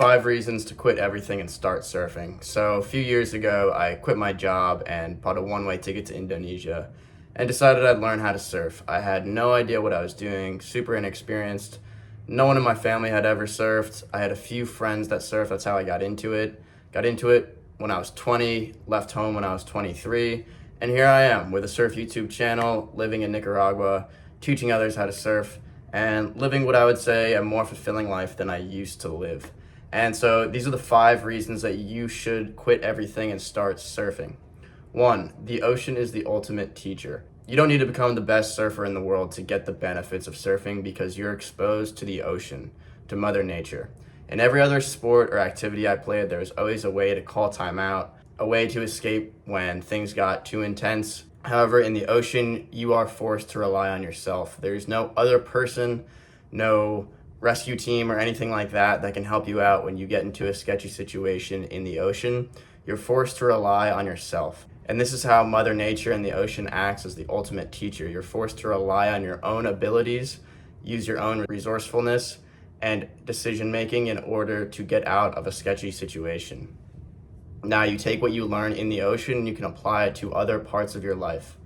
5 reasons to quit everything and start surfing. So a few years ago, I quit my job and bought a one-way ticket to Indonesia and decided I'd learn how to surf. I had no idea what I was doing, super inexperienced. No one in my family had ever surfed. I had a few friends that surfed. That's how I got into it. Got into it when I was 20, left home when I was 23, and here I am with a surf YouTube channel, living in Nicaragua, teaching others how to surf, and living what I would say a more fulfilling life than I used to live. And so these are the 5 reasons that you should quit everything and start surfing. 1, the ocean is the ultimate teacher. You don't need to become the best surfer in the world to get the benefits of surfing because you're exposed to the ocean, to Mother Nature. In every other sport or activity I played, there was always a way to call time out, a way to escape when things got too intense. However, in the ocean, you are forced to rely on yourself. There's no other person, no rescue team or anything like that that can help you out when you get into a sketchy situation in the ocean. You're forced to rely on yourself. And this is how Mother Nature and the ocean acts as the ultimate teacher. You're forced to rely on your own abilities, use your own resourcefulness and decision making in order to get out of a sketchy situation. Now you take what you learn in the ocean and you can apply it to other parts of your life.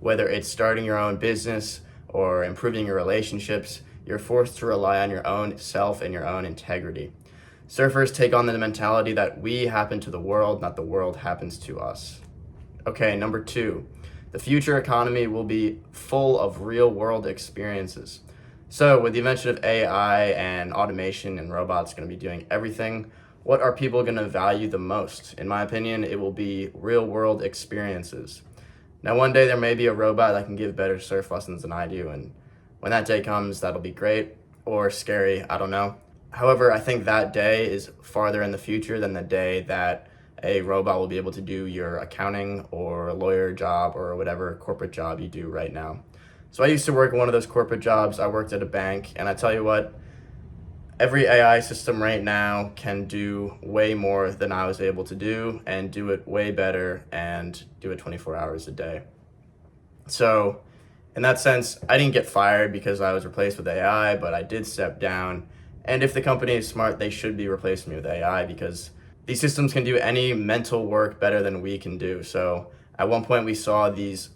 Whether it's starting your own business or improving your relationships, you're forced to rely on your own self and your own integrity. Surfers take on the mentality that we happen to the world, not the world happens to us. Okay, number 2, the future economy will be full of real world experiences. So with the invention of AI and automation and robots going to be doing everything, what are people going to value the most? In my opinion, it will be real world experiences. Now one day there may be a robot that can give better surf lessons than I do, and when that day comes, that'll be great or scary, I don't know. However, I think that day is farther in the future than the day that a robot will be able to do your accounting or lawyer job or whatever corporate job you do right now. So I used to work in one of those corporate jobs. I worked at a bank, and I tell you what, every AI system right now can do way more than I was able to do and do it way better and do it 24 hours a day. So in that sense, I didn't get fired because I was replaced with AI, but I did step down. And if the company is smart, they should be replacing me with AI because these systems can do any mental work better than we can do. So at one point we saw these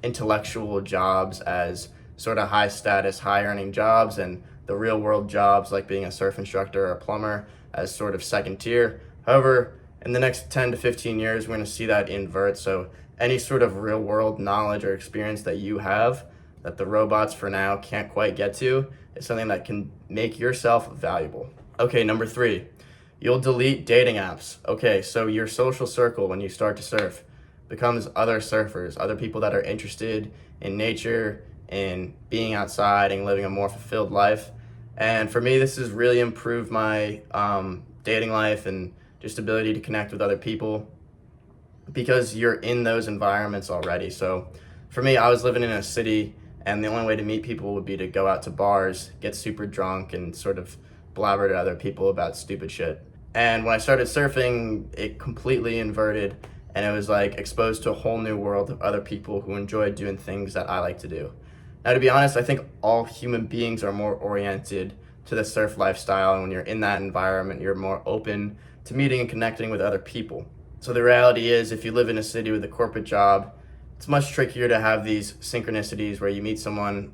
intellectual jobs as sort of high status, high earning jobs, and the real world jobs like being a surf instructor or a plumber as sort of second tier. However, in the next 10 to 15 years, we're going to see that invert. So any sort of real world knowledge or experience that you have that the robots for now can't quite get to is something that can make yourself valuable. Okay, number 3, you'll delete dating apps. Okay, so your social circle when you start to surf becomes other surfers, other people that are interested in nature, in being outside and living a more fulfilled life. And for me, this has really improved my dating life and just ability to connect with other people because you're in those environments already. So for me, I was living in a city and the only way to meet people would be to go out to bars, get super drunk and sort of blabber to other people about stupid shit. And when I started surfing, it completely inverted and it was like exposed to a whole new world of other people who enjoy doing things that I like to do. Now, to be honest, I think all human beings are more oriented to the surf lifestyle, and when you're in that environment, you're more open to meeting and connecting with other people. So the reality is, if you live in a city with a corporate job, it's much trickier to have these synchronicities where you meet someone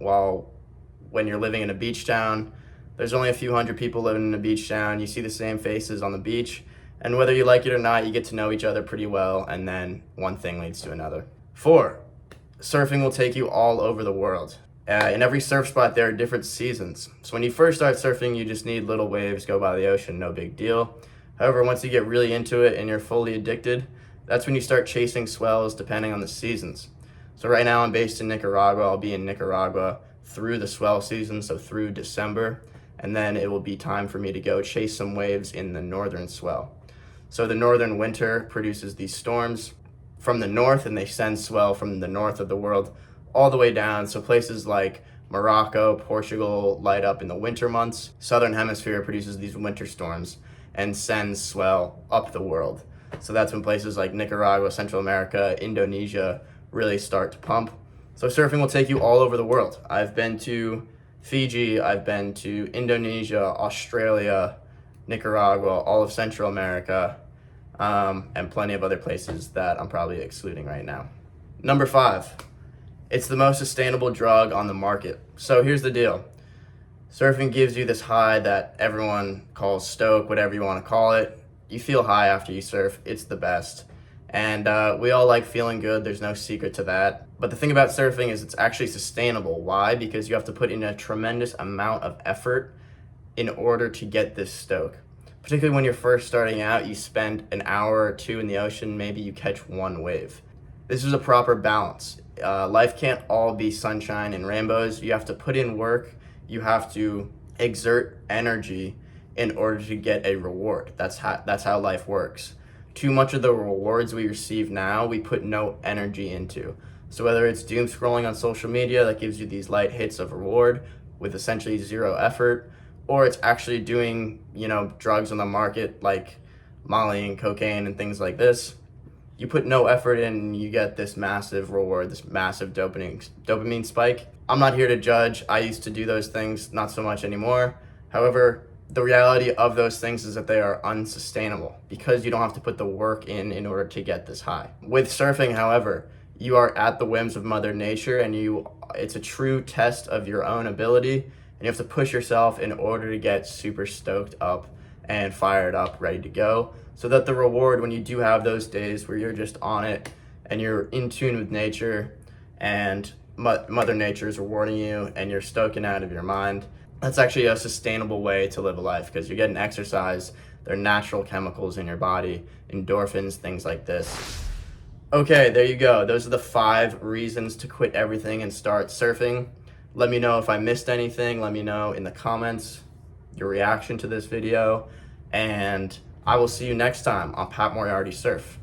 when you're living in a beach town, there's only a few hundred people living in a beach town, you see the same faces on the beach, and whether you like it or not, you get to know each other pretty well, and then one thing leads to another. 4, surfing will take you all over the world. In every surf spot, there are different seasons. So when you first start surfing, you just need little waves, go by the ocean, no big deal. However, once you get really into it and you're fully addicted, that's when you start chasing swells depending on the seasons. So right now I'm based in Nicaragua. I'll be in Nicaragua through the swell season, so through December, and then it will be time for me to go chase some waves in the northern swell. So the northern winter produces these storms from the north, and they send swell from the north of the world all the way down. So places like Morocco, Portugal light up in the winter months. Southern hemisphere produces these winter storms and sends swell up the world. So that's when places like Nicaragua, Central America, Indonesia really start to pump. So surfing will take you all over the world. I've been to Fiji, I've been to Indonesia, Australia, Nicaragua, all of Central America, and plenty of other places that I'm probably excluding right now. Number 5, it's the most sustainable drug on the market. So here's the deal. Surfing gives you this high that everyone calls stoke, whatever you want to call it. You feel high after you surf. It's the best. And we all like feeling good. There's no secret to that. But the thing about surfing is it's actually sustainable. Why? Because you have to put in a tremendous amount of effort in order to get this stoke. Particularly when you're first starting out, you spend an hour or two in the ocean, maybe you catch one wave. This is a proper balance. Life can't all be sunshine and rainbows. You have to put in work. You have to exert energy in order to get a reward. That's how life works. Too much of the rewards we receive now, we put no energy into. So whether it's doom scrolling on social media that gives you these light hits of reward with essentially zero effort, or it's actually doing, drugs on the market like Molly and cocaine and things like this, you put no effort in and you get this massive reward, this massive dopamine spike. I'm not here to judge. I used to do those things, not so much anymore. However, the reality of those things is that they are unsustainable because you don't have to put the work in order to get this high. With surfing, however, you are at the whims of Mother Nature and it's a true test of your own ability, and you have to push yourself in order to get super stoked up and fired up, ready to go, so that the reward, when you do have those days where you're just on it and you're in tune with nature and Mother Nature is rewarding you and you're stoking out of your mind, that's actually a sustainable way to live a life because you're getting exercise. There are natural chemicals in your body, endorphins, things like this. Okay, there you go. Those are the 5 reasons to quit everything and start surfing. Let me know if I missed anything. Let me know in the comments your reaction to this video, and I will see you next time on Pat Moriarty Surf.